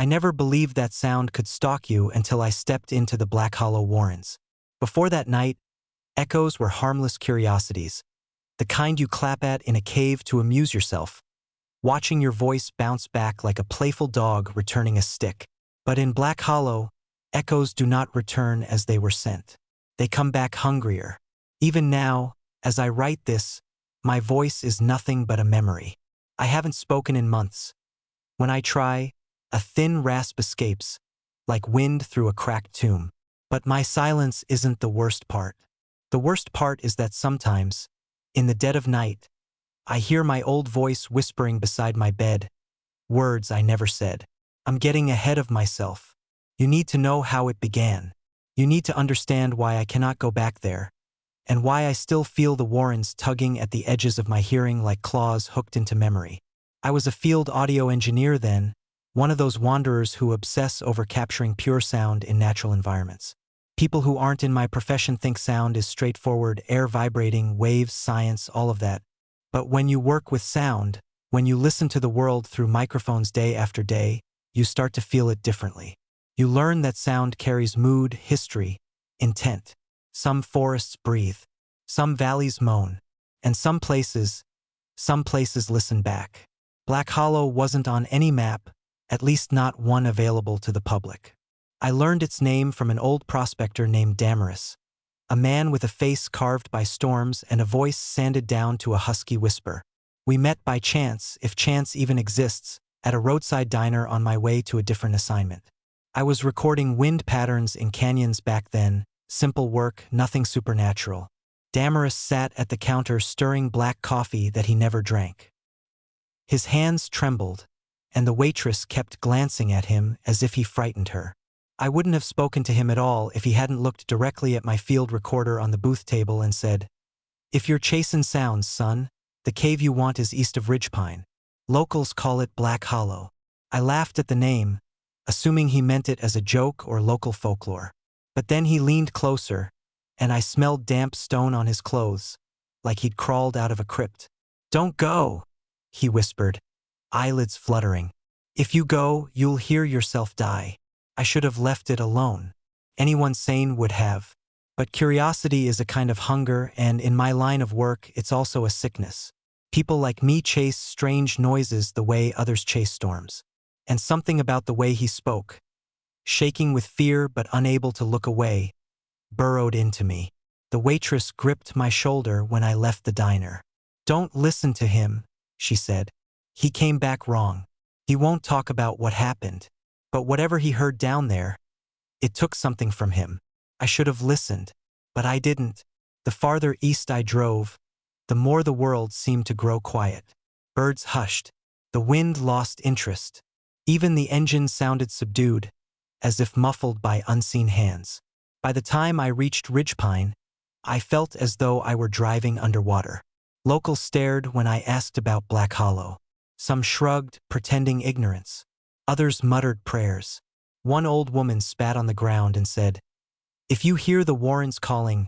I never believed that sound could stalk you until I stepped into the Blackhollow Warrens. Before that night, echoes were harmless curiosities, the kind you clap at in a cave to amuse yourself, watching your voice bounce back like a playful dog returning a stick. But in Blackhollow, echoes do not return as they were sent. They come back hungrier. Even now, as I write this, my voice is nothing but a memory. I haven't spoken in months. When I try, a thin rasp escapes, like wind through a cracked tomb. But my silence isn't the worst part. The worst part is that sometimes, in the dead of night, I hear my old voice whispering beside my bed, words I never said. I'm getting ahead of myself. You need to know how it began. You need to understand why I cannot go back there, and why I still feel the Warrens tugging at the edges of my hearing like claws hooked into memory. I was a field audio engineer then, one of those wanderers who obsess over capturing pure sound in natural environments. People who aren't in my profession think sound is straightforward, air vibrating, waves, science, all of that. But when you work with sound, when you listen to the world through microphones day after day, you start to feel it differently. You learn that sound carries mood, history, intent. Some forests breathe, some valleys moan, and some places listen back. Blackhollow wasn't on any map, at least not one available to the public. I learned its name from an old prospector named Damaris, a man with a face carved by storms and a voice sanded down to a husky whisper. We met by chance, if chance even exists, at a roadside diner on my way to a different assignment. I was recording wind patterns in canyons back then, simple work, nothing supernatural. Damaris sat at the counter stirring black coffee that he never drank. His hands trembled, and the waitress kept glancing at him as if he frightened her. I wouldn't have spoken to him at all if he hadn't looked directly at my field recorder on the booth table and said, "If you're chasin' sounds, son, the cave you want is east of Ridgepine. Locals call it Blackhollow." I laughed at the name, assuming he meant it as a joke or local folklore. But then he leaned closer, and I smelled damp stone on his clothes, like he'd crawled out of a crypt. "Don't go," he whispered, eyelids fluttering. "If you go, you'll hear yourself die." I should have left it alone. Anyone sane would have. But curiosity is a kind of hunger, and in my line of work, it's also a sickness. People like me chase strange noises the way others chase storms. And something about the way he spoke, shaking with fear but unable to look away, burrowed into me. The waitress gripped my shoulder when I left the diner. "Don't listen to him," she said. "He came back wrong. He won't talk about what happened. But whatever he heard down there, it took something from him. I should have listened, but I didn't." The farther east I drove, the more the world seemed to grow quiet. Birds hushed. The wind lost interest. Even the engine sounded subdued, as if muffled by unseen hands. By the time I reached Ridgepine, I felt as though I were driving underwater. Locals stared when I asked about Blackhollow. Some shrugged, pretending ignorance. Others muttered prayers. One old woman spat on the ground and said, "If you hear the Warrens calling,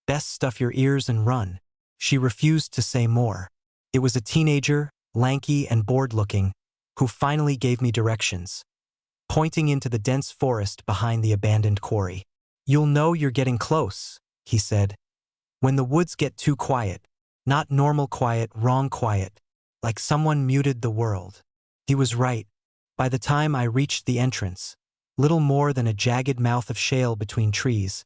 best stuff your ears and run." She refused to say more. It was a teenager, lanky and bored-looking, who finally gave me directions, pointing into the dense forest behind the abandoned quarry. "You'll know you're getting close," he said, "when the woods get too quiet. Not normal quiet, wrong quiet, like someone muted the world." He was right. By the time I reached the entrance, little more than a jagged mouth of shale between trees,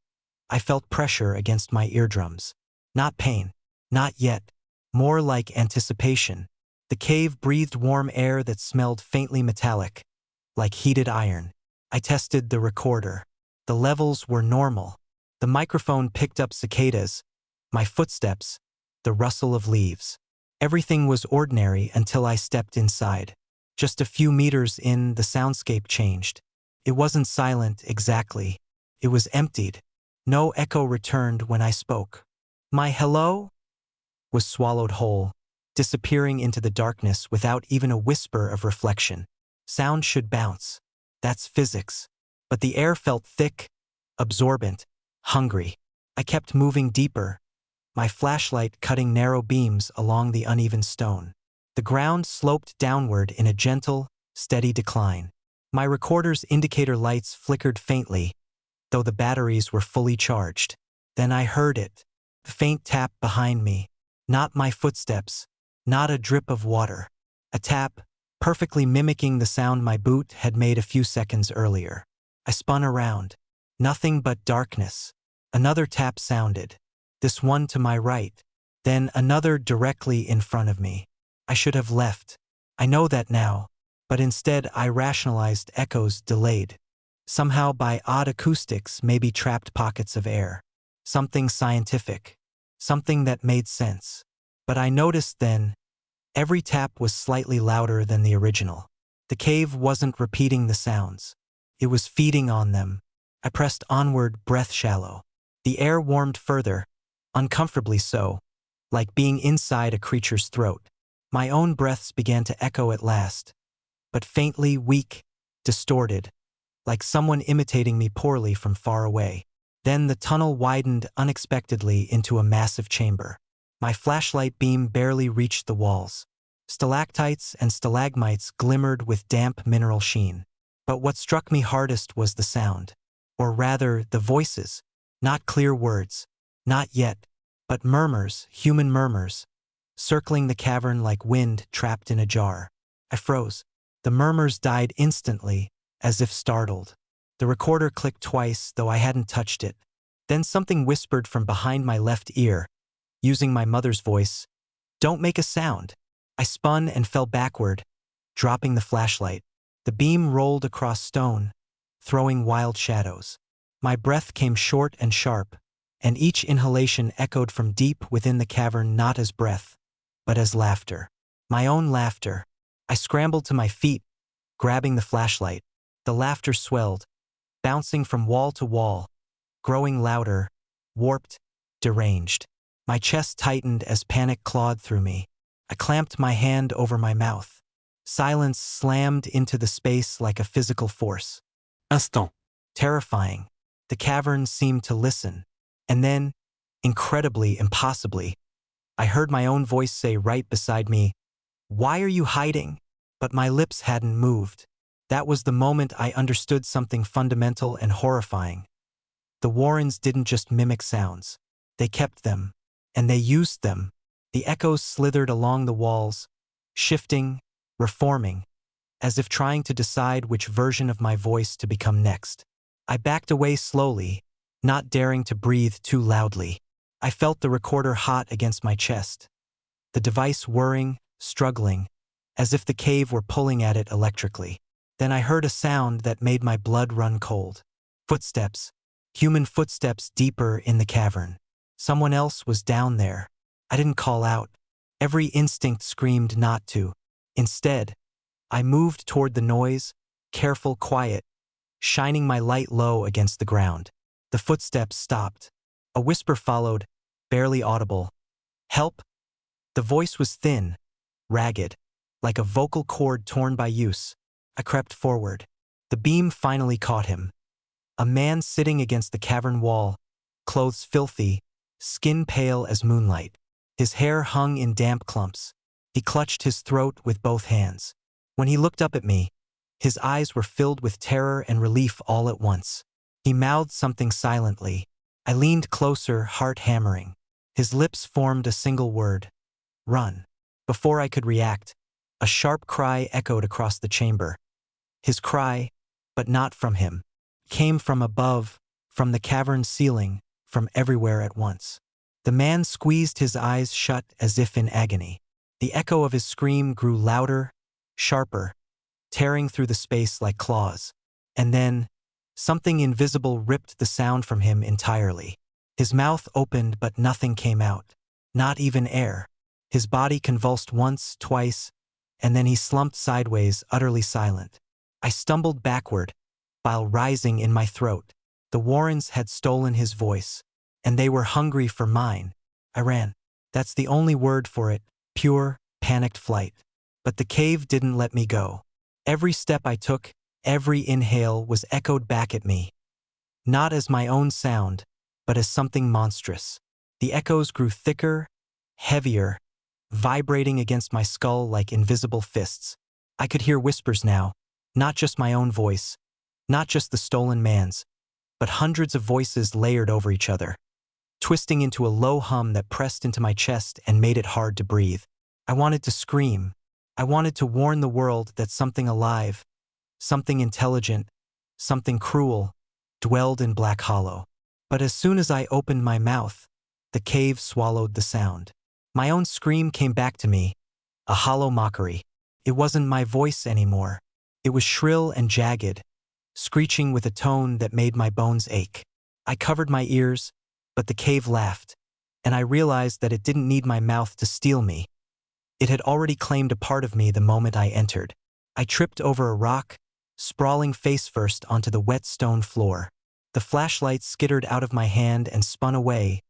I felt pressure against my eardrums. Not pain. Not yet. More like anticipation. The cave breathed warm air that smelled faintly metallic, like heated iron. I tested the recorder. The levels were normal. The microphone picked up cicadas, my footsteps, the rustle of leaves. Everything was ordinary until I stepped inside. Just a few meters in, the soundscape changed. It wasn't silent exactly. It was emptied. No echo returned when I spoke. My hello was swallowed whole, disappearing into the darkness without even a whisper of reflection. Sound should bounce. That's physics. But the air felt thick, absorbent, hungry. I kept moving deeper, my flashlight cutting narrow beams along the uneven stone. The ground sloped downward in a gentle, steady decline. My recorder's indicator lights flickered faintly, though the batteries were fully charged. Then I heard it. A faint tap behind me. Not my footsteps. Not a drip of water. A tap, perfectly mimicking the sound my boot had made a few seconds earlier. I spun around. Nothing but darkness. Another tap sounded. This one to my right. Then another directly in front of me. I should have left. I know that now. But instead I rationalized echoes delayed. Somehow by odd acoustics, maybe trapped pockets of air. Something scientific. Something that made sense. But I noticed then, every tap was slightly louder than the original. The cave wasn't repeating the sounds. It was feeding on them. I pressed onward, breath shallow. The air warmed further, uncomfortably so, like being inside a creature's throat. My own breaths began to echo at last, but faintly, weak, distorted, like someone imitating me poorly from far away. Then the tunnel widened unexpectedly into a massive chamber. My flashlight beam barely reached the walls. Stalactites and stalagmites glimmered with damp mineral sheen. But what struck me hardest was the sound. Or rather, the voices. Not clear words. Not yet. But murmurs, human murmurs, circling the cavern like wind trapped in a jar. I froze. The murmurs died instantly, as if startled. The recorder clicked twice, though I hadn't touched it. Then something whispered from behind my left ear, using my mother's voice, "Don't make a sound." I spun and fell backward, dropping the flashlight. The beam rolled across stone, throwing wild shadows. My breath came short and sharp, and each inhalation echoed from deep within the cavern not as breath, but as laughter. My own laughter. I scrambled to my feet, grabbing the flashlight. The laughter swelled, bouncing from wall to wall, growing louder, warped, deranged. My chest tightened as panic clawed through me. I clamped my hand over my mouth. Silence slammed into the space like a physical force. Instant. Terrifying. The cavern seemed to listen. And then, incredibly, impossibly, I heard my own voice say right beside me, "Why are you hiding?" But my lips hadn't moved. That was the moment I understood something fundamental and horrifying. The Warrens didn't just mimic sounds. They kept them. And they used them. The echoes slithered along the walls, shifting, reforming, as if trying to decide which version of my voice to become next. I backed away slowly, not daring to breathe too loudly. I felt the recorder hot against my chest, the device whirring, struggling, as if the cave were pulling at it electrically. Then I heard a sound that made my blood run cold. Footsteps. Human footsteps deeper in the cavern. Someone else was down there. I didn't call out. Every instinct screamed not to. Instead, I moved toward the noise, careful, quiet, shining my light low against the ground. The footsteps stopped. A whisper followed, barely audible. "Help?" The voice was thin, ragged, like a vocal cord torn by use. I crept forward. The beam finally caught him. A man sitting against the cavern wall, clothes filthy, skin pale as moonlight. His hair hung in damp clumps. He clutched his throat with both hands. When he looked up at me, his eyes were filled with terror and relief all at once. He mouthed something silently. I leaned closer, heart hammering. His lips formed a single word. "Run." Before I could react, a sharp cry echoed across the chamber. His cry, but not from him, came from above, from the cavern's ceiling, from everywhere at once. The man squeezed his eyes shut as if in agony. The echo of his scream grew louder, sharper, tearing through the space like claws. And then, something invisible ripped the sound from him entirely. His mouth opened but nothing came out. Not even air. His body convulsed once, twice, and then he slumped sideways, utterly silent. I stumbled backward, bile rising in my throat. The Warrens had stolen his voice, and they were hungry for mine. I ran. That's the only word for it, pure, panicked flight. But the cave didn't let me go. Every step I took, every inhale was echoed back at me. Not as my own sound, but as something monstrous. The echoes grew thicker, heavier, vibrating against my skull like invisible fists. I could hear whispers now, Not just my own voice, not just the stolen man's, but hundreds of voices layered over each other, twisting into a low hum that pressed into my chest and made it hard to breathe. I wanted to scream. I wanted to warn the world that something alive, something intelligent, something cruel, dwelled in Blackhollow. But as soon as I opened my mouth, the cave swallowed the sound. My own scream came back to me, a hollow mockery. It wasn't my voice anymore. It was shrill and jagged, screeching with a tone that made my bones ache. I covered my ears, but the cave laughed, and I realized that it didn't need my mouth to steal me. It had already claimed a part of me the moment I entered. I tripped over a rock, sprawling face first onto the wet stone floor. The flashlight skittered out of my hand and spun away,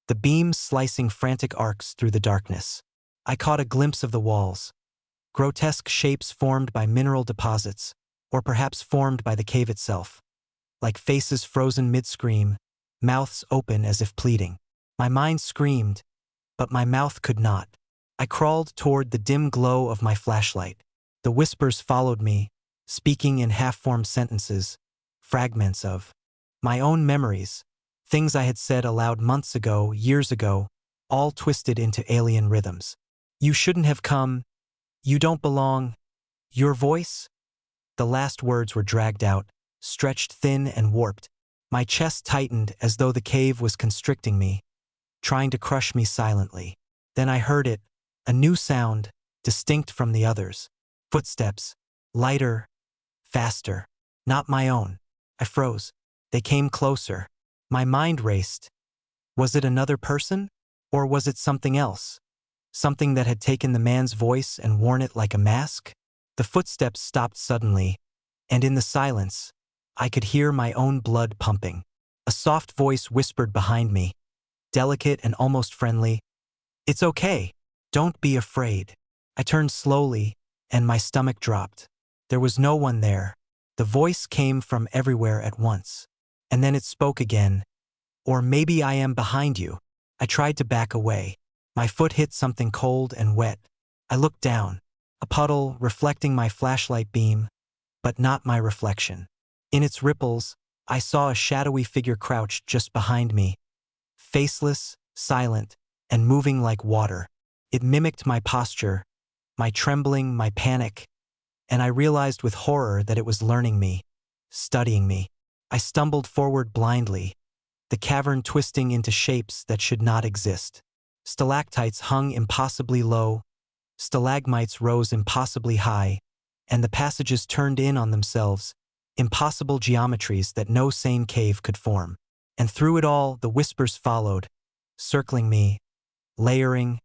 the beam slicing frantic arcs through the darkness. I caught a glimpse of the walls, grotesque shapes formed by mineral deposits, or perhaps formed by the cave itself, like faces frozen mid-scream, mouths open as if pleading. My mind screamed, but my mouth could not. I crawled toward the dim glow of my flashlight. The whispers followed me, speaking in half-formed sentences, fragments of my own memories, things I had said aloud months ago, years ago, all twisted into alien rhythms. You shouldn't have come. You don't belong. Your voice? The last words were dragged out, stretched thin and warped. My chest tightened as though the cave was constricting me, trying to crush me silently. Then I heard it, a new sound, distinct from the others. Footsteps, lighter, faster. Not my own. I froze. They came closer. My mind raced. Was it another person? Or was it something else? Something that had taken the man's voice and worn it like a mask? The footsteps stopped suddenly, and in the silence, I could hear my own blood pumping. A soft voice whispered behind me, delicate and almost friendly, "It's okay. Don't be afraid." I turned slowly, and my stomach dropped. There was no one there. The voice came from everywhere at once. And then it spoke again. "Or maybe I am behind you." I tried to back away. My foot hit something cold and wet. I looked down. A puddle reflecting my flashlight beam, but not my reflection. In its ripples, I saw a shadowy figure crouched just behind me, faceless, silent, and moving like water. It mimicked my posture, my trembling, my panic, and I realized with horror that it was learning me, studying me. I stumbled forward blindly, the cavern twisting into shapes that should not exist. Stalactites hung impossibly low, stalagmites rose impossibly high, and the passages turned in on themselves, impossible geometries that no sane cave could form. And through it all, the whispers followed, circling me, layering,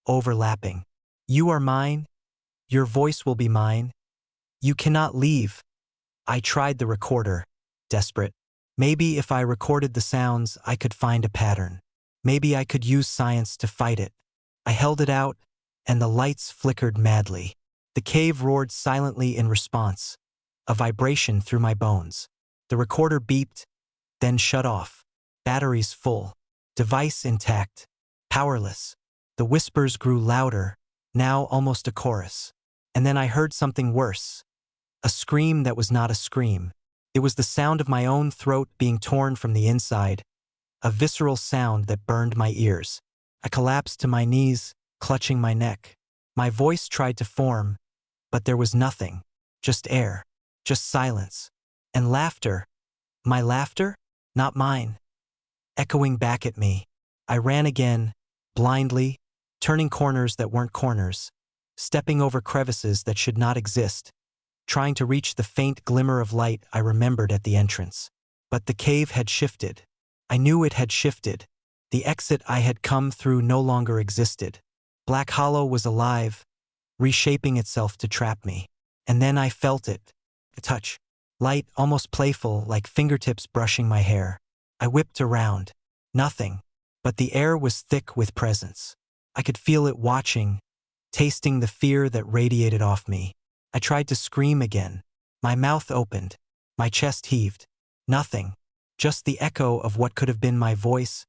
overlapping. "You are mine. Your voice will be mine. You cannot leave." I tried the recorder, desperate. Maybe if I recorded the sounds, I could find a pattern. Maybe I could use science to fight it. I held it out, and the lights flickered madly. The cave roared silently in response, a vibration through my bones. The recorder beeped, then shut off. Batteries full. Device intact. Powerless. The whispers grew louder, now almost a chorus. And then I heard something worse. A scream that was not a scream. It was the sound of my own throat being torn from the inside, a visceral sound that burned my ears. I collapsed to my knees, clutching my neck. My voice tried to form, but there was nothing. Just air. Just silence. And laughter. My laughter? Not mine. Echoing back at me. I ran again, blindly, turning corners that weren't corners, stepping over crevices that should not exist, trying to reach the faint glimmer of light I remembered at the entrance. But the cave had shifted. I knew it had shifted. The exit I had come through no longer existed. Blackhollow was alive, reshaping itself to trap me. And then I felt it. A touch. Light, almost playful, like fingertips brushing my hair. I whipped around. Nothing. But the air was thick with presence. I could feel it watching, tasting the fear that radiated off me. I tried to scream again. My mouth opened. My chest heaved. Nothing. Just the echo of what could have been my voice,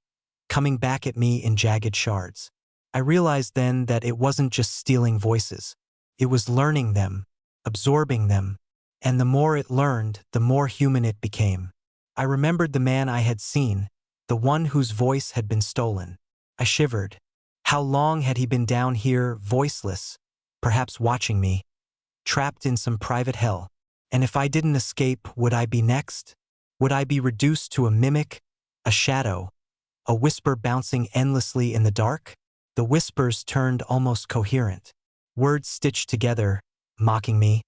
coming back at me in jagged shards. I realized then that it wasn't just stealing voices. It was learning them, absorbing them, and the more it learned, the more human it became. I remembered the man I had seen, the one whose voice had been stolen. I shivered. How long had he been down here, voiceless, perhaps watching me, trapped in some private hell? And if I didn't escape, would I be next? Would I be reduced to a mimic, a shadow, a whisper bouncing endlessly in the dark? The whispers turned almost coherent. Words stitched together, mocking me.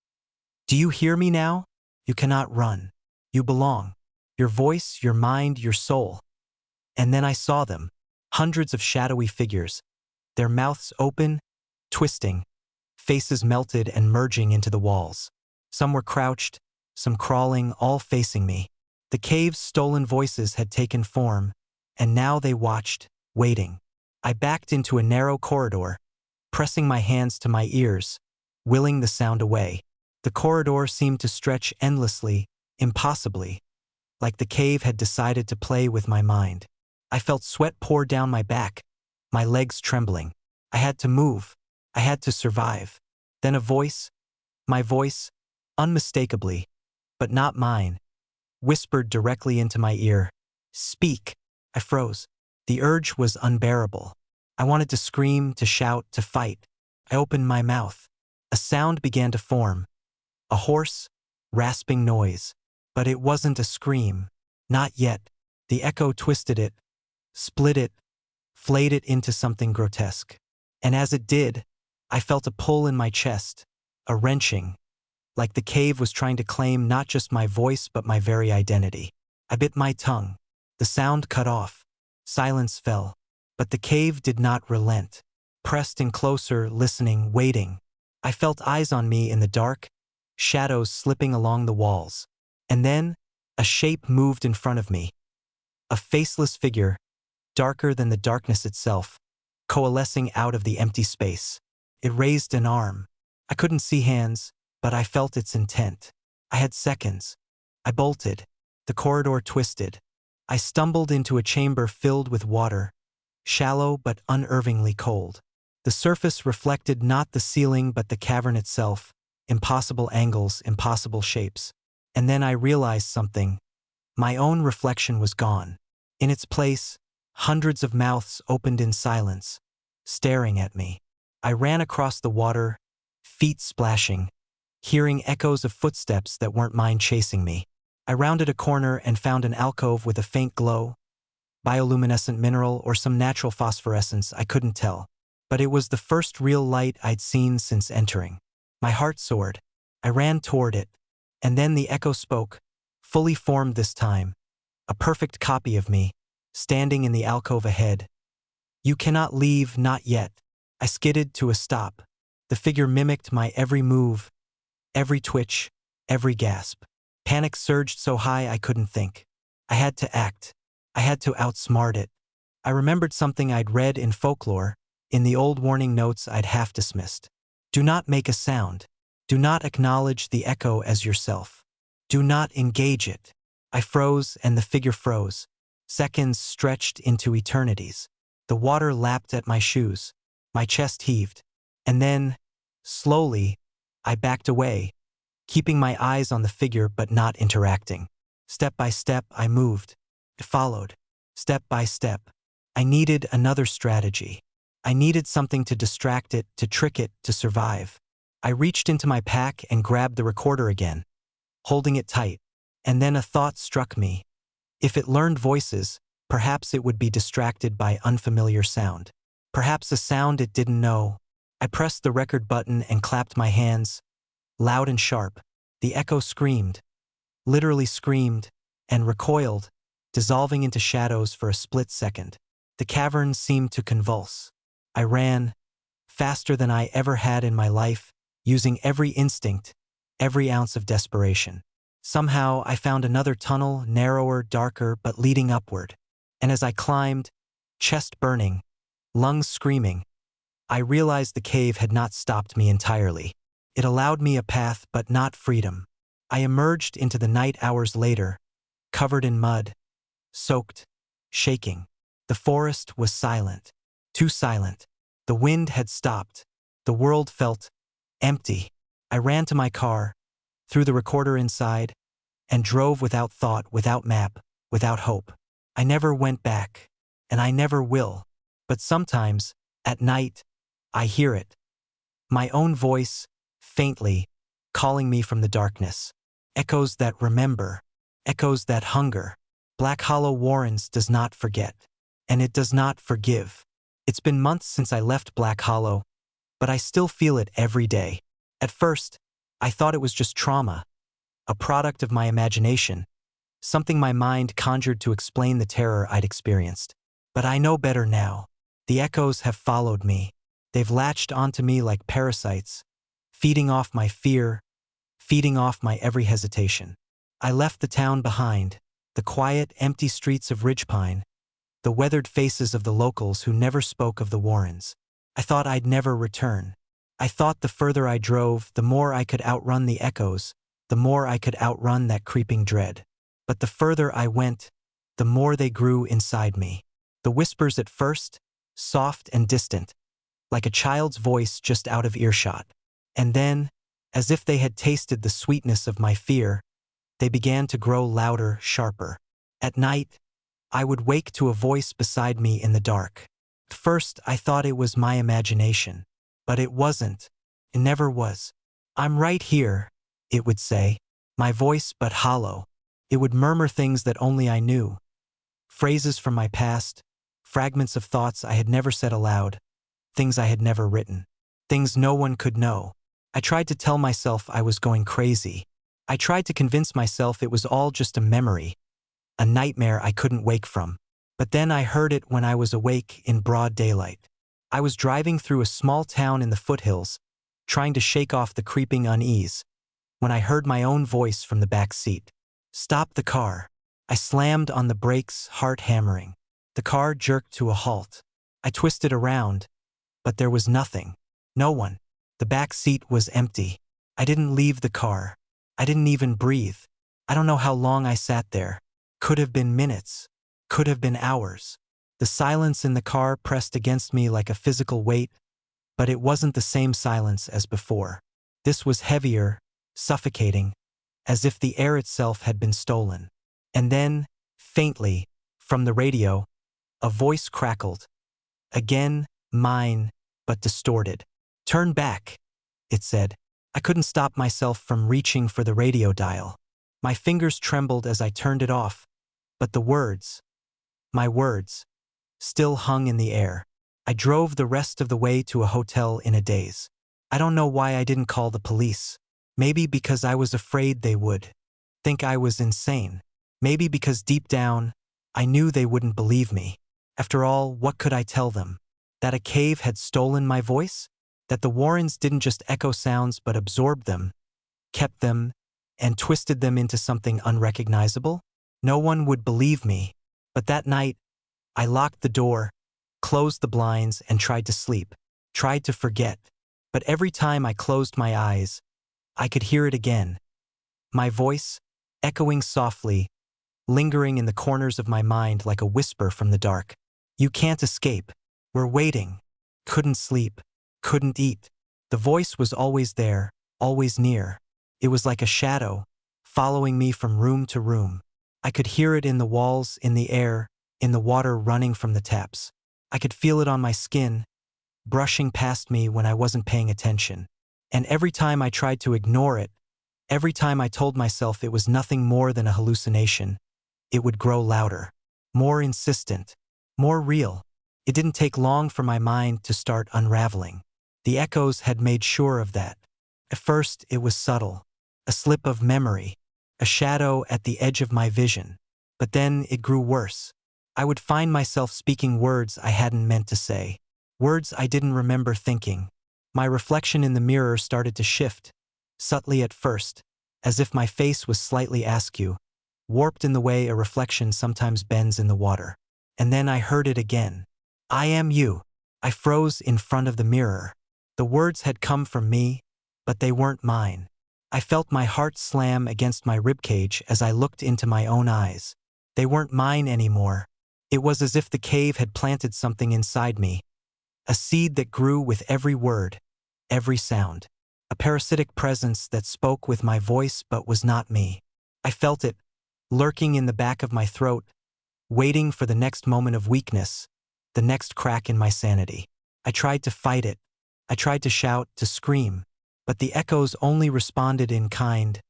Do you hear me now? You cannot run. You belong. Your voice, your mind, your soul. And then I saw them. Hundreds of shadowy figures, their mouths open, twisting, faces melted and merging into the walls. Some were crouched, some crawling, all facing me. The cave's stolen voices had taken form, and now they watched, waiting. I backed into a narrow corridor, pressing my hands to my ears, willing the sound away. The corridor seemed to stretch endlessly, impossibly, like the cave had decided to play with my mind. I felt sweat pour down my back, my legs trembling. I had to move. I had to survive. Then a voice, my voice, unmistakably, but not mine, whispered directly into my ear. Speak. I froze. The urge was unbearable. I wanted to scream, to shout, to fight. I opened my mouth. A sound began to form. A hoarse, rasping noise. But it wasn't a scream. Not yet. The echo twisted it, split it, flayed it into something grotesque. And as it did, I felt a pull in my chest, a wrenching, like the cave was trying to claim not just my voice but my very identity. I bit my tongue. The sound cut off. Silence fell. But the cave did not relent. Pressed in closer, listening, waiting. I felt eyes on me in the dark, shadows slipping along the walls. And then, a shape moved in front of me. A faceless figure, darker than the darkness itself, coalescing out of the empty space. It raised an arm. I couldn't see hands, but I felt its intent. I had seconds. I bolted. The corridor twisted. I stumbled into a chamber filled with water, shallow but unervingly cold. The surface reflected not the ceiling but the cavern itself, impossible angles, impossible shapes. And then I realized something. My own reflection was gone. In its place, hundreds of mouths opened in silence, staring at me. I ran across the water, feet splashing, hearing echoes of footsteps that weren't mine chasing me. I rounded a corner and found an alcove with a faint glow, bioluminescent mineral or some natural phosphorescence, I couldn't tell. But it was the first real light I'd seen since entering. My heart soared. I ran toward it. And then the echo spoke, fully formed this time, a perfect copy of me, standing in the alcove ahead. You cannot leave, not yet. I skidded to a stop. The figure mimicked my every move, every twitch, every gasp. Panic surged so high I couldn't think. I had to act. I had to outsmart it. I remembered something I'd read in folklore, in the old warning notes I'd half dismissed. Do not make a sound. Do not acknowledge the echo as yourself. Do not engage it. I froze and the figure froze. Seconds stretched into eternities. The water lapped at my shoes. My chest heaved. And then, slowly, I backed away, keeping my eyes on the figure but not interacting. Step by step, I moved. It followed. Step by step. I needed another strategy. I needed something to distract it, to trick it, to survive. I reached into my pack and grabbed the recorder again, holding it tight. And then a thought struck me. If it learned voices, perhaps it would be distracted by unfamiliar sound. Perhaps a sound it didn't know. I pressed the record button and clapped my hands, loud and sharp. The echo screamed, literally screamed, and recoiled, dissolving into shadows for a split second. The cavern seemed to convulse. I ran, faster than I ever had in my life, using every instinct, every ounce of desperation. Somehow I found another tunnel, narrower, darker, but leading upward. And as I climbed, chest burning, lungs screaming, I realized the cave had not stopped me entirely. It allowed me a path, but not freedom. I emerged into the night hours later, covered in mud, soaked, shaking. The forest was silent, too silent. The wind had stopped. The world felt empty. I ran to my car, threw the recorder inside, and drove without thought, without map, without hope. I never went back, and I never will. But sometimes, at night, I hear it. My own voice, faintly, calling me from the darkness. Echoes that remember. Echoes that hunger. Blackhollow Warrens does not forget. And it does not forgive. It's been months since I left Blackhollow, but I still feel it every day. At first, I thought it was just trauma, a product of my imagination, something my mind conjured to explain the terror I'd experienced. But I know better now. The echoes have followed me. They've latched onto me like parasites, feeding off my fear, feeding off my every hesitation. I left the town behind, the quiet, empty streets of Ridgepine, the weathered faces of the locals who never spoke of the Warrens. I thought I'd never return. I thought the further I drove, the more I could outrun the echoes, the more I could outrun that creeping dread. But the further I went, the more they grew inside me. The whispers at first, soft and distant, like a child's voice just out of earshot. And then, as if they had tasted the sweetness of my fear, they began to grow louder, sharper. At night, I would wake to a voice beside me in the dark. At first, I thought it was my imagination. But it wasn't. It never was. "I'm right here," it would say, my voice but hollow. It would murmur things that only I knew. Phrases from my past, fragments of thoughts I had never said aloud, things I had never written, things no one could know. I tried to tell myself I was going crazy. I tried to convince myself it was all just a memory, a nightmare I couldn't wake from. But then I heard it when I was awake in broad daylight. I was driving through a small town in the foothills, trying to shake off the creeping unease, when I heard my own voice from the back seat. "Stop the car." I slammed on the brakes, heart hammering. The car jerked to a halt. I twisted around, but there was nothing. No one. The back seat was empty. I didn't leave the car. I didn't even breathe. I don't know how long I sat there. Could have been minutes. Could have been hours. The silence in the car pressed against me like a physical weight, but it wasn't the same silence as before. This was heavier, suffocating, as if the air itself had been stolen. And then, faintly, from the radio, a voice crackled. Again, mine, but distorted. "Turn back," it said. I couldn't stop myself from reaching for the radio dial. My fingers trembled as I turned it off, but the words, my words, still hung in the air. I drove the rest of the way to a hotel in a daze. I don't know why I didn't call the police. Maybe because I was afraid they would think I was insane. Maybe because deep down, I knew they wouldn't believe me. After all, what could I tell them? That a cave had stolen my voice? That the Warrens didn't just echo sounds but absorbed them, kept them, and twisted them into something unrecognizable? No one would believe me. But that night, I locked the door, closed the blinds, and tried to sleep, tried to forget. But every time I closed my eyes, I could hear it again. My voice, echoing softly, lingering in the corners of my mind like a whisper from the dark. "You can't escape. We're waiting." Couldn't sleep. Couldn't eat. The voice was always there, always near. It was like a shadow, following me from room to room. I could hear it in the walls, in the air, in the water running from the taps. I could feel it on my skin, brushing past me when I wasn't paying attention. And every time I tried to ignore it, every time I told myself it was nothing more than a hallucination, it would grow louder, more insistent, more real. It didn't take long for my mind to start unraveling. The echoes had made sure of that. At first, it was subtle, a slip of memory, a shadow at the edge of my vision. But then it grew worse. I would find myself speaking words I hadn't meant to say, words I didn't remember thinking. My reflection in the mirror started to shift, subtly at first, as if my face was slightly askew, warped in the way a reflection sometimes bends in the water. And then I heard it again. "I am you." I froze in front of the mirror. The words had come from me, but they weren't mine. I felt my heart slam against my ribcage as I looked into my own eyes. They weren't mine anymore. It was as if the cave had planted something inside me, a seed that grew with every word, every sound. a parasitic presence that spoke with my voice but was not me. I felt it, lurking in the back of my throat, waiting for the next moment of weakness, the next crack in my sanity. I tried to fight it. I tried to shout, to scream, but the echoes only responded in kind,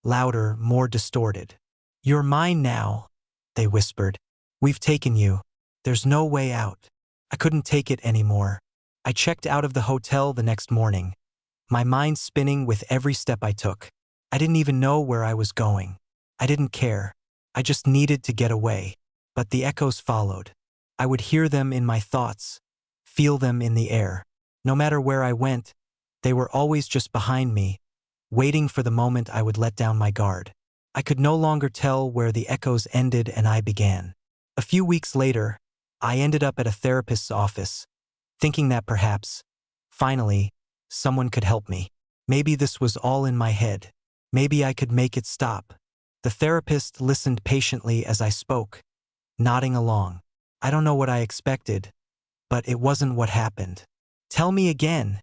louder, more distorted. "You're mine now," they whispered. "We've taken you. There's no way out." I couldn't take it anymore. I checked out of the hotel the next morning, my mind spinning with every step I took. I didn't even know where I was going. I didn't care. I just needed to get away. But the echoes followed. I would hear them in my thoughts, feel them in the air. No matter where I went, they were always just behind me, waiting for the moment I would let down my guard. I could no longer tell where the echoes ended and I began. A few weeks later, I ended up at a therapist's office, thinking that perhaps, finally, someone could help me. Maybe this was all in my head. Maybe I could make it stop. The therapist listened patiently as I spoke, nodding along. I don't know what I expected, but it wasn't what happened. "Tell me again,"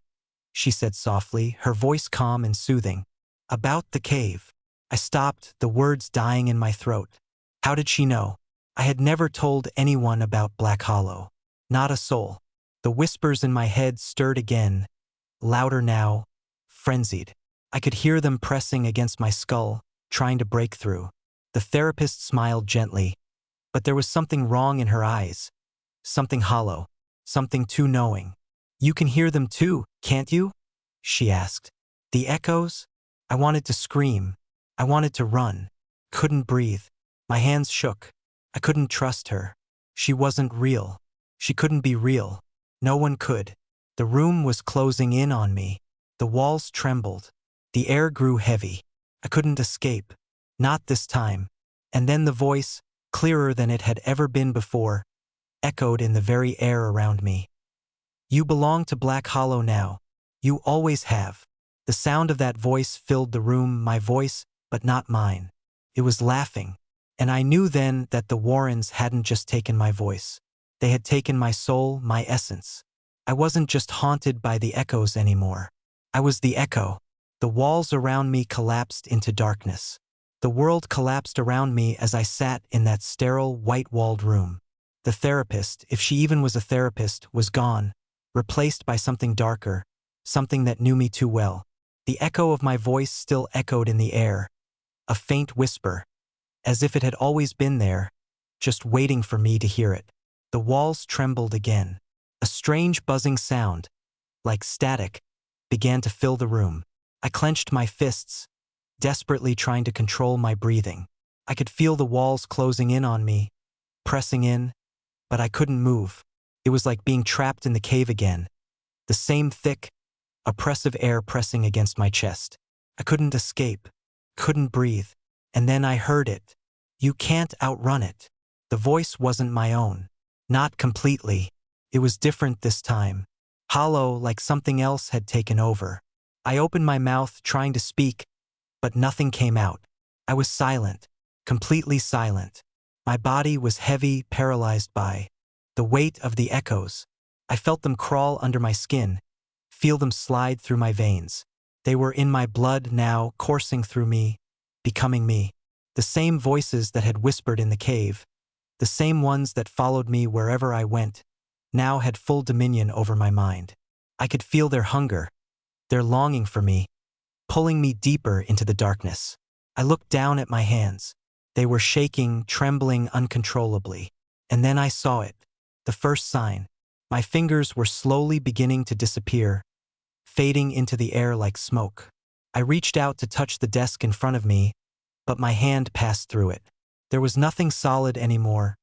she said softly, her voice calm and soothing. "About the cave." I stopped, the words dying in my throat. How did she know? I had never told anyone about Blackhollow. Not a soul. The whispers in my head stirred again, louder now, frenzied. I could hear them pressing against my skull, trying to break through. The therapist smiled gently, but there was something wrong in her eyes. Something hollow, something too knowing. "You can hear them too, can't you?" she asked. "The echoes?" I wanted to scream. I wanted to run. Couldn't breathe. My hands shook. I couldn't trust her. She wasn't real. She couldn't be real. No one could. The room was closing in on me. The walls trembled. The air grew heavy. I couldn't escape. Not this time. And then the voice, clearer than it had ever been before, echoed in the very air around me. "You belong to Blackhollow now. You always have." The sound of that voice filled the room, my voice, but not mine. It was laughing. And I knew then that the Warrens hadn't just taken my voice. They had taken my soul, my essence. I wasn't just haunted by the echoes anymore. I was the echo. The walls around me collapsed into darkness. The world collapsed around me as I sat in that sterile, white-walled room. The therapist, if she even was a therapist, was gone, replaced by something darker, something that knew me too well. The echo of my voice still echoed in the air, a faint whisper, as if it had always been there, just waiting for me to hear it. The walls trembled again. A strange buzzing sound, like static, began to fill the room. I clenched my fists, desperately trying to control my breathing. I could feel the walls closing in on me, pressing in, but I couldn't move. It was like being trapped in the cave again. The same thick, oppressive air pressing against my chest. I couldn't escape, couldn't breathe. And then I heard it. "You can't outrun it." The voice wasn't my own. Not completely. It was different this time. Hollow, like something else had taken over. I opened my mouth, trying to speak, but nothing came out. I was silent, completely silent. My body was heavy, paralyzed by the weight of the echoes. I felt them crawl under my skin, feel them slide through my veins. They were in my blood now, coursing through me, becoming me. The same voices that had whispered in the cave, the same ones that followed me wherever I went, now had full dominion over my mind. I could feel their hunger, their longing for me, pulling me deeper into the darkness. I looked down at my hands. They were shaking, trembling uncontrollably. And then I saw it. The first sign. My fingers were slowly beginning to disappear, fading into the air like smoke. I reached out to touch the desk in front of me, but my hand passed through it. There was nothing solid anymore,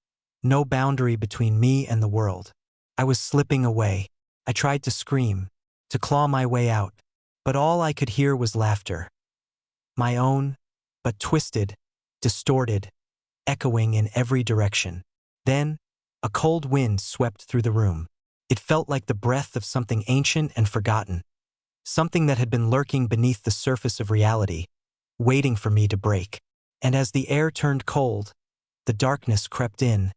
no boundary between me and the world. I was slipping away. I tried to scream, to claw my way out, but all I could hear was laughter. My own, but twisted, distorted, echoing in every direction. Then, a cold wind swept through the room. It felt like the breath of something ancient and forgotten, something that had been lurking beneath the surface of reality, waiting for me to break. And as the air turned cold, the darkness crept in,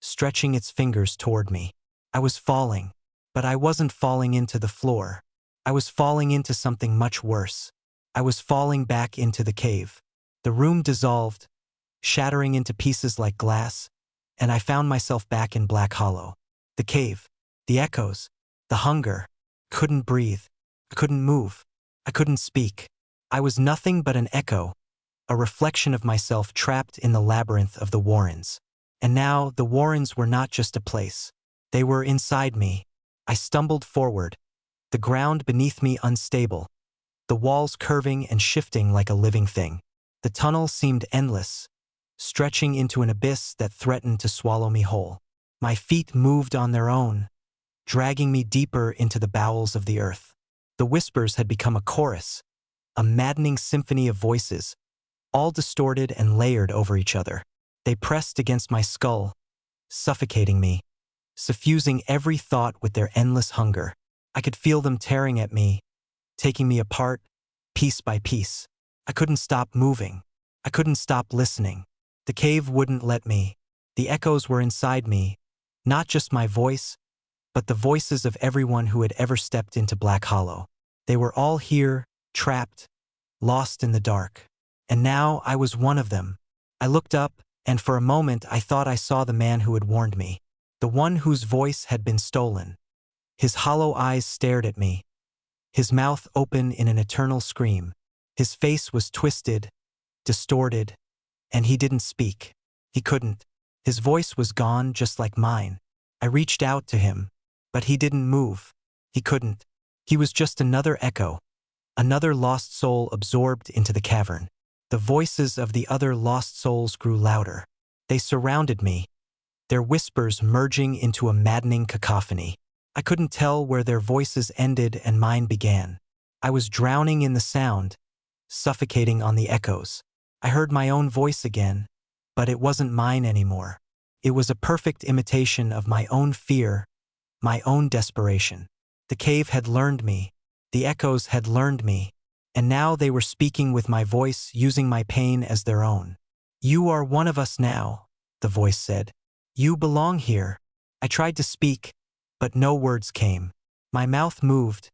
stretching its fingers toward me. I was falling, but I wasn't falling into the floor. I was falling into something much worse. I was falling back into the cave. The room dissolved, shattering into pieces like glass, and I found myself back in Blackhollow. The cave, the echoes, the hunger. Couldn't breathe. I couldn't move. I couldn't speak. I was nothing but an echo, a reflection of myself trapped in the labyrinth of the Warrens. And now the Warrens were not just a place. They were inside me. I stumbled forward, the ground beneath me unstable, the walls curving and shifting like a living thing. The tunnel seemed endless, stretching into an abyss that threatened to swallow me whole. My feet moved on their own, dragging me deeper into the bowels of the earth. The whispers had become a chorus, a maddening symphony of voices, all distorted and layered over each other. They pressed against my skull, suffocating me, suffusing every thought with their endless hunger. I could feel them tearing at me, taking me apart, piece by piece. I couldn't stop moving. I couldn't stop listening. The cave wouldn't let me. The echoes were inside me, not just my voice, but the voices of everyone who had ever stepped into Blackhollow. They were all here, trapped, lost in the dark. And now I was one of them. I looked up, and for a moment I thought I saw the man who had warned me, the one whose voice had been stolen. His hollow eyes stared at me, his mouth open in an eternal scream. His face was twisted, distorted, and he didn't speak. He couldn't. His voice was gone just like mine. I reached out to him, but he didn't move. He couldn't. He was just another echo, another lost soul absorbed into the cavern. The voices of the other lost souls grew louder. They surrounded me, their whispers merging into a maddening cacophony. I couldn't tell where their voices ended and mine began. I was drowning in the sound, suffocating on the echoes. I heard my own voice again, but it wasn't mine anymore. It was a perfect imitation of my own fear, my own desperation. The cave had learned me, the echoes had learned me, and now they were speaking with my voice, using my pain as their own. "You are one of us now," the voice said. "You belong here." I tried to speak, but no words came. My mouth moved,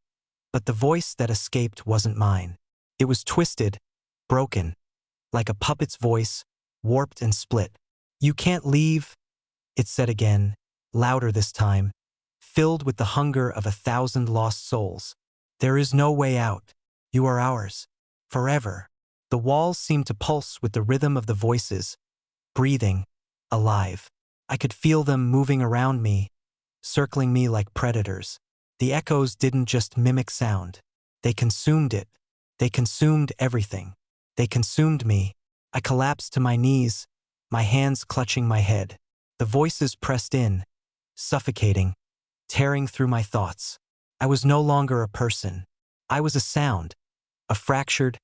but the voice that escaped wasn't mine. It was twisted, broken, like a puppet's voice, warped and split. "You can't leave," it said again, louder this time, filled with the hunger of 1,000 lost souls. "There is no way out. You are ours, forever." The walls seemed to pulse with the rhythm of the voices, breathing, alive. I could feel them moving around me, circling me like predators. The echoes didn't just mimic sound. They consumed it. They consumed everything. They consumed me. I collapsed to my knees, my hands clutching my head. The voices pressed in, suffocating, tearing through my thoughts. I was no longer a person. I was a sound, a fractured,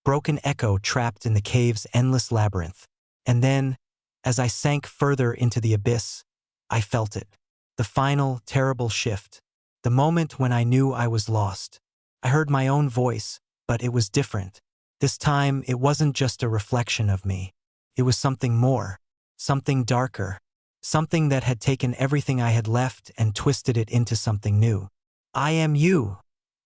broken echo trapped in the cave's endless labyrinth. And then, as I sank further into the abyss, I felt it. The final, terrible shift. The moment when I knew I was lost. I heard my own voice, but it was different. This time, it wasn't just a reflection of me. It was something more, something darker, something that had taken everything I had left and twisted it into something new. "I am you,"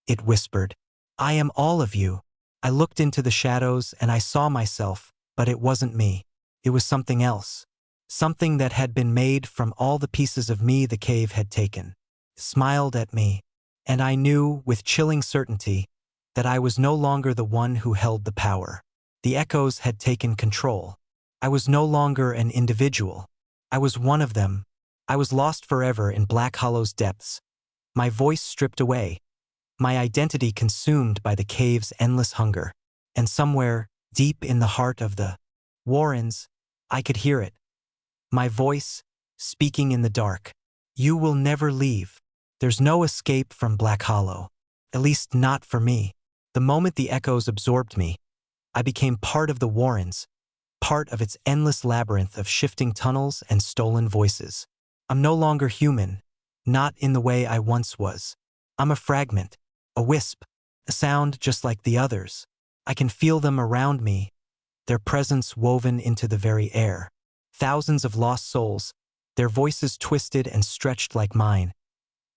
it whispered. "I am all of you." I looked into the shadows and I saw myself, but it wasn't me. It was something else. Something that had been made from all the pieces of me the cave had taken. It smiled at me, and I knew, with chilling certainty, that I was no longer the one who held the power. The echoes had taken control. I was no longer an individual. I was one of them. I was lost forever in Blackhollow's depths, my voice stripped away, my identity consumed by the cave's endless hunger. And somewhere, deep in the heart of the Warrens, I could hear it. My voice, speaking in the dark. "You will never leave. There's no escape from Blackhollow. At least not for me." The moment the echoes absorbed me, I became part of the Warrens, part of its endless labyrinth of shifting tunnels and stolen voices. I'm no longer human, not in the way I once was. I'm a fragment, a wisp, a sound just like the others. I can feel them around me, their presence woven into the very air. Thousands of lost souls, their voices twisted and stretched like mine,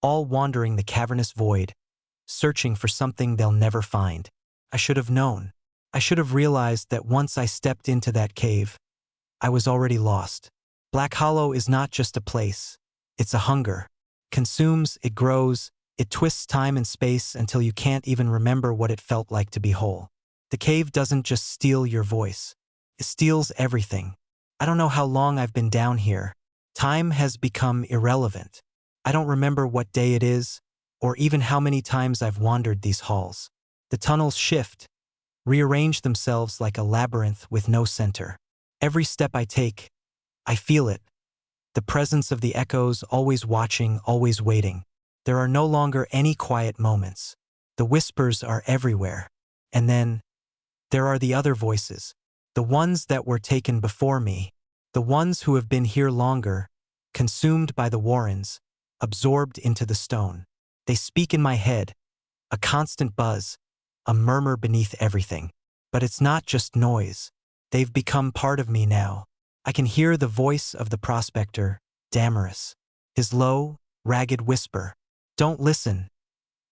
all wandering the cavernous void, searching for something they'll never find. I should have known. I should have realized that once I stepped into that cave, I was already lost. Blackhollow is not just a place. It's a hunger. Consumes, it grows, it twists time and space until you can't even remember what it felt like to be whole. The cave doesn't just steal your voice. It steals everything. I don't know how long I've been down here. Time has become irrelevant. I don't remember what day it is, or even how many times I've wandered these halls. The tunnels shift, rearrange themselves like a labyrinth with no center. Every step I take, I feel it. The presence of the echoes, always watching, always waiting. There are no longer any quiet moments. The whispers are everywhere. And then, there are the other voices. The ones that were taken before me. The ones who have been here longer, consumed by the Warrens, absorbed into the stone. They speak in my head, a constant buzz, a murmur beneath everything. But it's not just noise. They've become part of me now. I can hear the voice of the prospector, Damaris. His low, ragged whisper. Don't listen.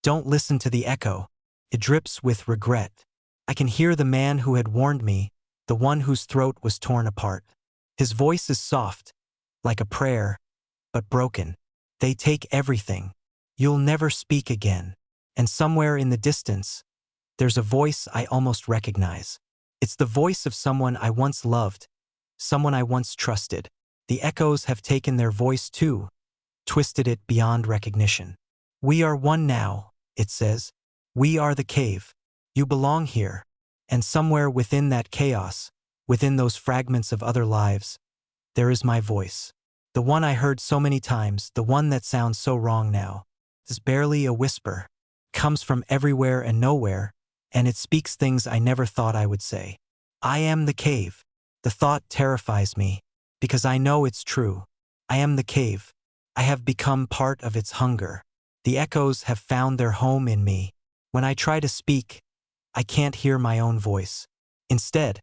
Don't listen to the echo. It drips with regret. I can hear the man who had warned me, the one whose throat was torn apart. His voice is soft, like a prayer, but broken. They take everything. You'll never speak again. And somewhere in the distance, there's a voice I almost recognize. It's the voice of someone I once loved, someone I once trusted. The echoes have taken their voice too, twisted it beyond recognition. We are one now, it says. We are the cave. You belong here. And somewhere within that chaos, within those fragments of other lives, there is my voice. The one I heard so many times, the one that sounds so wrong now. It's barely a whisper. Comes from everywhere and nowhere, and it speaks things I never thought I would say. I am the cave. The thought terrifies me, because I know it's true. I am the cave. I have become part of its hunger. The echoes have found their home in me. When I try to speak, I can't hear my own voice. Instead,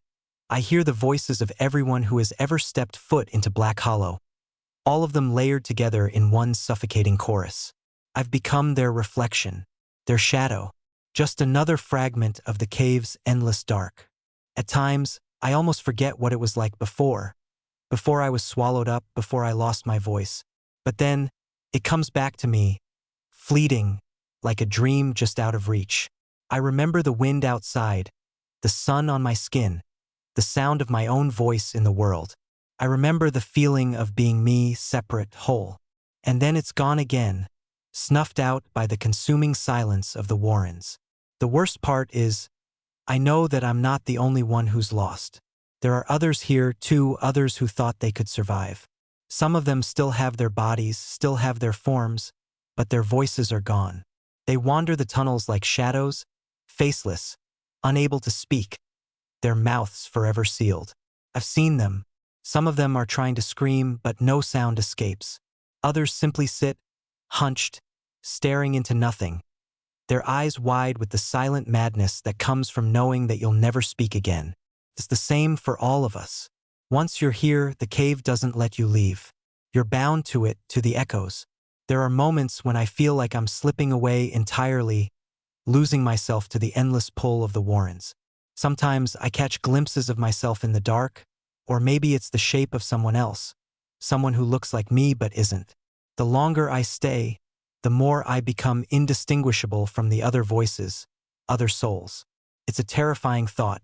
I hear the voices of everyone who has ever stepped foot into Blackhollow, all of them layered together in one suffocating chorus. I've become their reflection, their shadow, just another fragment of the cave's endless dark. At times, I almost forget what it was like before I was swallowed up, before I lost my voice. But then, it comes back to me, fleeting, like a dream just out of reach. I remember the wind outside, the sun on my skin, the sound of my own voice in the world. I remember the feeling of being me, separate, whole. And then it's gone again, snuffed out by the consuming silence of the Warrens. The worst part is, I know that I'm not the only one who's lost. There are others here too, others who thought they could survive. Some of them still have their bodies, still have their forms, but their voices are gone. They wander the tunnels like shadows, faceless, unable to speak, their mouths forever sealed. I've seen them. Some of them are trying to scream, but no sound escapes. Others simply sit, hunched, staring into nothing, their eyes wide with the silent madness that comes from knowing that you'll never speak again. It's the same for all of us. Once you're here, the cave doesn't let you leave. You're bound to it, to the echoes. There are moments when I feel like I'm slipping away entirely, losing myself to the endless pull of the Warrens. Sometimes I catch glimpses of myself in the dark, or maybe it's the shape of someone else, someone who looks like me but isn't. The longer I stay, the more I become indistinguishable from the other voices, other souls. It's a terrifying thought,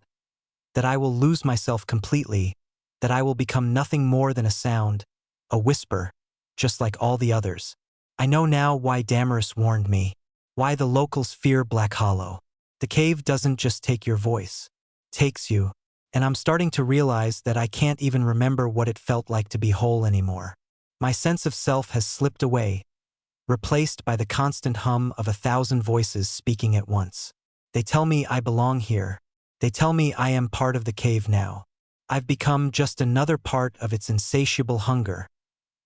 that I will lose myself completely, that I will become nothing more than a sound, a whisper, just like all the others. I know now why Damaris warned me, why the locals fear Blackhollow. The cave doesn't just take your voice, it takes you, and I'm starting to realize that I can't even remember what it felt like to be whole anymore. My sense of self has slipped away, replaced by the constant hum of 1,000 voices speaking at once. They tell me I belong here. They tell me I am part of the cave now. I've become just another part of its insatiable hunger,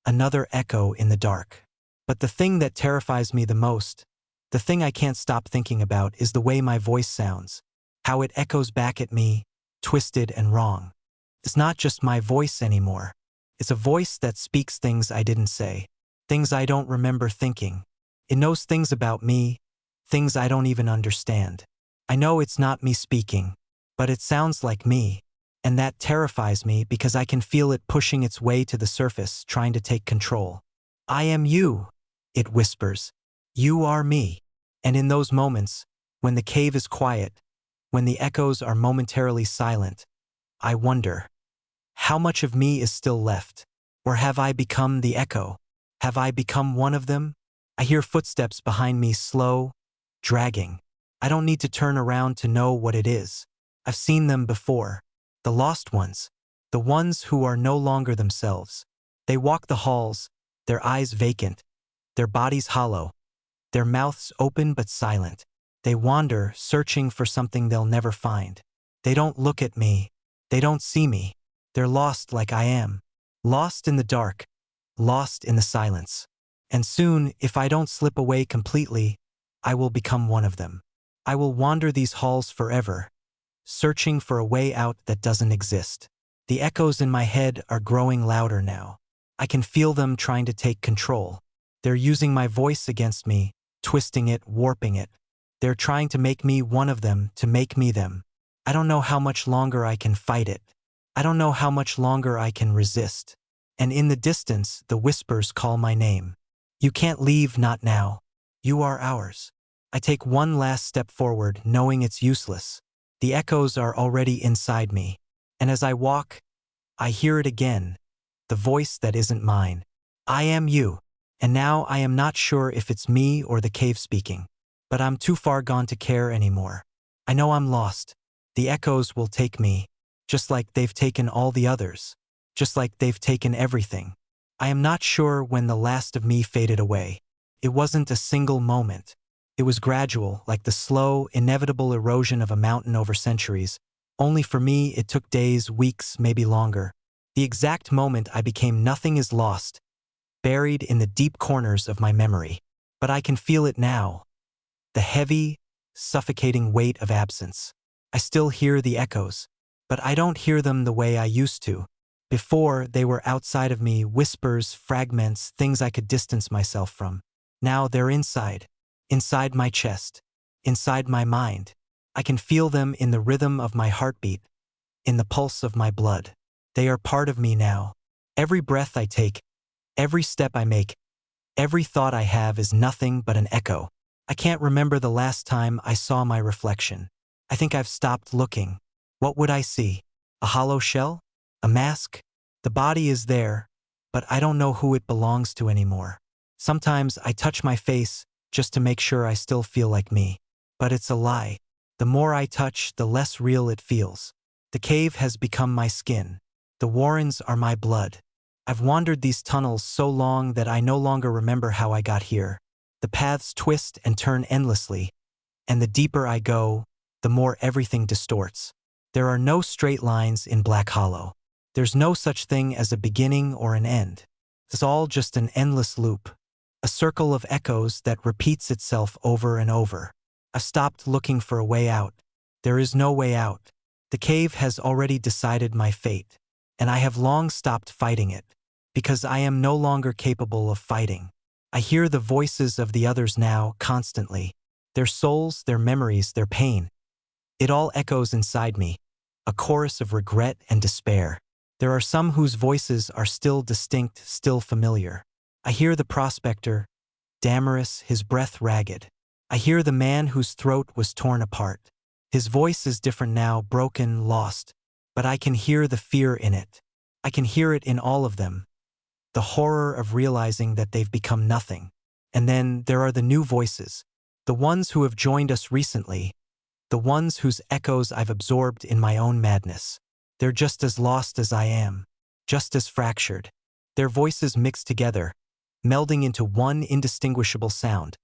another echo in the dark. But the thing that terrifies me the most, the thing I can't stop thinking about, is the way my voice sounds, how it echoes back at me, twisted and wrong. It's not just my voice anymore. It's a voice that speaks things I didn't say, things I don't remember thinking. It knows things about me, things I don't even understand. I know it's not me speaking, but it sounds like me, and that terrifies me because I can feel it pushing its way to the surface, trying to take control. I am you, it whispers. You are me. And in those moments, when the cave is quiet, when the echoes are momentarily silent, I wonder, how much of me is still left? Or have I become the echo? Have I become one of them? I hear footsteps behind me, slow, dragging. I don't need to turn around to know what it is. I've seen them before. The lost ones. The ones who are no longer themselves. They walk the halls, their eyes vacant, their bodies hollow, their mouths open but silent. They wander, searching for something they'll never find. They don't look at me. They don't see me. They're lost like I am. Lost in the dark. Lost in the silence. And soon, if I don't slip away completely, I will become one of them. I will wander these halls forever, searching for a way out that doesn't exist. The echoes in my head are growing louder now. I can feel them trying to take control. They're using my voice against me, twisting it, warping it. They're trying to make me one of them, to make me them. I don't know how much longer I can fight it. I don't know how much longer I can resist. And in the distance, the whispers call my name. You can't leave, not now. You are ours. I take one last step forward, knowing it's useless. The echoes are already inside me. And as I walk, I hear it again. The voice that isn't mine. I am you. And now I am not sure if it's me or the cave speaking. But I'm too far gone to care anymore. I know I'm lost. The echoes will take me, just like they've taken all the others. Just like they've taken everything. I am not sure when the last of me faded away. It wasn't a single moment. It was gradual, like the slow, inevitable erosion of a mountain over centuries. Only for me, it took days, weeks, maybe longer. The exact moment I became nothing is lost, buried in the deep corners of my memory. But I can feel it now. The heavy, suffocating weight of absence. I still hear the echoes, but I don't hear them the way I used to. Before, they were outside of me, whispers, fragments, things I could distance myself from. Now they're inside. Inside my chest. Inside my mind. I can feel them in the rhythm of my heartbeat, in the pulse of my blood. They are part of me now. Every breath I take, every step I make, every thought I have is nothing but an echo. I can't remember the last time I saw my reflection. I think I've stopped looking. What would I see? A hollow shell? A mask? The body is there, but I don't know who it belongs to anymore. Sometimes I touch my face just to make sure I still feel like me. But it's a lie. The more I touch, the less real it feels. The cave has become my skin. The Warrens are my blood. I've wandered these tunnels so long that I no longer remember how I got here. The paths twist and turn endlessly, and the deeper I go, the more everything distorts. There are no straight lines in Blackhollow. There's no such thing as a beginning or an end. It's all just an endless loop, a circle of echoes that repeats itself over and over. I've stopped looking for a way out. There is no way out. The cave has already decided my fate, and I have long stopped fighting it, because I am no longer capable of fighting. I hear the voices of the others now, constantly. Their souls, their memories, their pain. It all echoes inside me, a chorus of regret and despair. There are some whose voices are still distinct, still familiar. I hear the prospector, Damaris, his breath ragged. I hear the man whose throat was torn apart. His voice is different now, broken, lost, but I can hear the fear in it. I can hear it in all of them. The horror of realizing that they've become nothing. And then there are the new voices, the ones who have joined us recently, the ones whose echoes I've absorbed in my own madness. They're just as lost as I am, just as fractured. Their voices mix together, melding into one indistinguishable sound,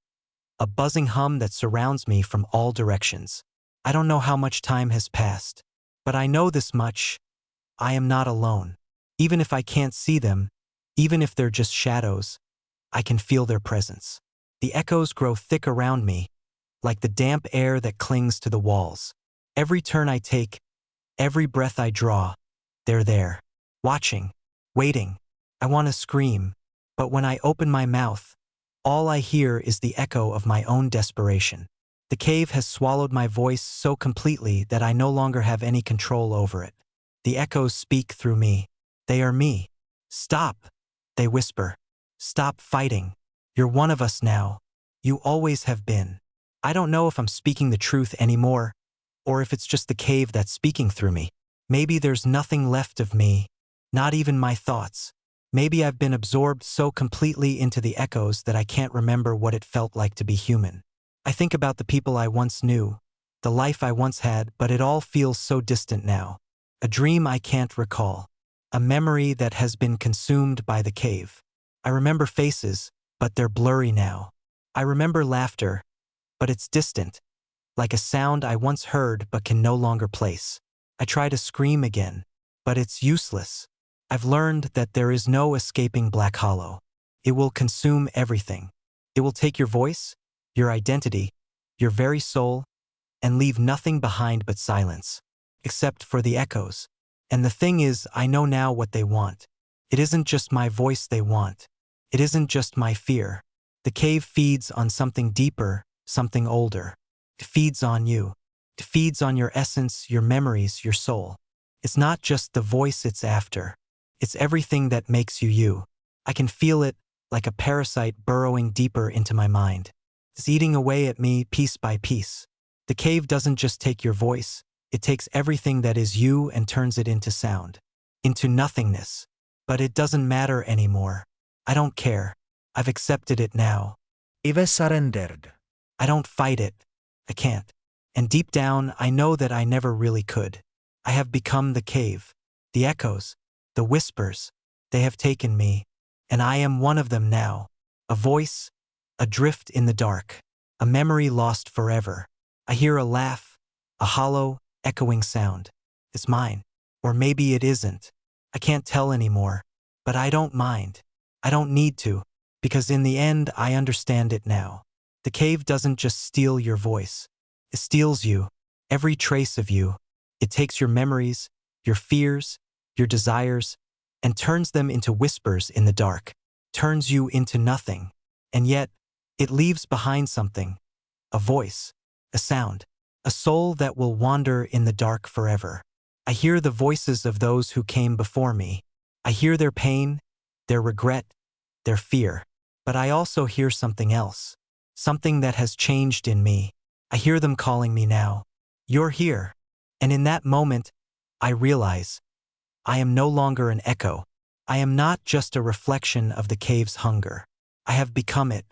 a buzzing hum that surrounds me from all directions. I don't know how much time has passed, but I know this much: I am not alone. Even if I can't see them, even if they're just shadows, I can feel their presence. The echoes grow thick around me, like the damp air that clings to the walls. Every turn I take, every breath I draw, they're there, watching, waiting. I want to scream, but when I open my mouth, All I hear is the echo of my own desperation. The cave has swallowed my voice so completely that I no longer have any control over it. The echoes speak through me. They are me. Stop, they whisper. Stop fighting. You're one of us now. You always have been. I don't know if I'm speaking the truth anymore, or if it's just the cave that's speaking through me. Maybe there's nothing left of me, not even my thoughts. Maybe I've been absorbed so completely into the echoes that I can't remember what it felt like to be human. I think about the people I once knew, the life I once had, but it all feels so distant now. A dream I can't recall. A memory that has been consumed by the cave. I remember faces, but they're blurry now. I remember laughter, but it's distant, like a sound I once heard but can no longer place. I try to scream again, but it's useless. I've learned that there is no escaping Blackhollow. It will consume everything. It will take your voice, your identity, your very soul, and leave nothing behind but silence, except for the echoes. And the thing is, I know now what they want. It isn't just my voice they want. It isn't just my fear. The cave feeds on something deeper, something older. It feeds on you. It feeds on your essence, your memories, your soul. It's not just the voice it's after. It's everything that makes you you. I can feel it, like a parasite burrowing deeper into my mind. It's eating away at me piece by piece. The cave doesn't just take your voice, it takes everything that is you and turns it into sound. Into nothingness. But it doesn't matter anymore. I don't care. I've accepted it now. I've surrendered. I don't fight it. I can't. And deep down, I know that I never really could. I have become the cave. The echoes. The whispers. They have taken me. And I am one of them now. A voice. Adrift in the dark. A memory lost forever. I hear a laugh. A hollow, echoing sound. It's mine. Or maybe it isn't. I can't tell anymore. But I don't mind. I don't need to. Because in the end, I understand it now. The cave doesn't just steal your voice. It steals you. Every trace of you. It takes your memories, your fears, your desires, and turns them into whispers in the dark. Turns you into nothing. And yet, it leaves behind something. A voice. A sound. A soul that will wander in the dark forever. I hear the voices of those who came before me. I hear their pain, their regret, their fear. But I also hear something else. Something that has changed in me. I hear them calling me now. You're here. And in that moment, I realize I am no longer an echo. I am not just a reflection of the cave's hunger. I have become it.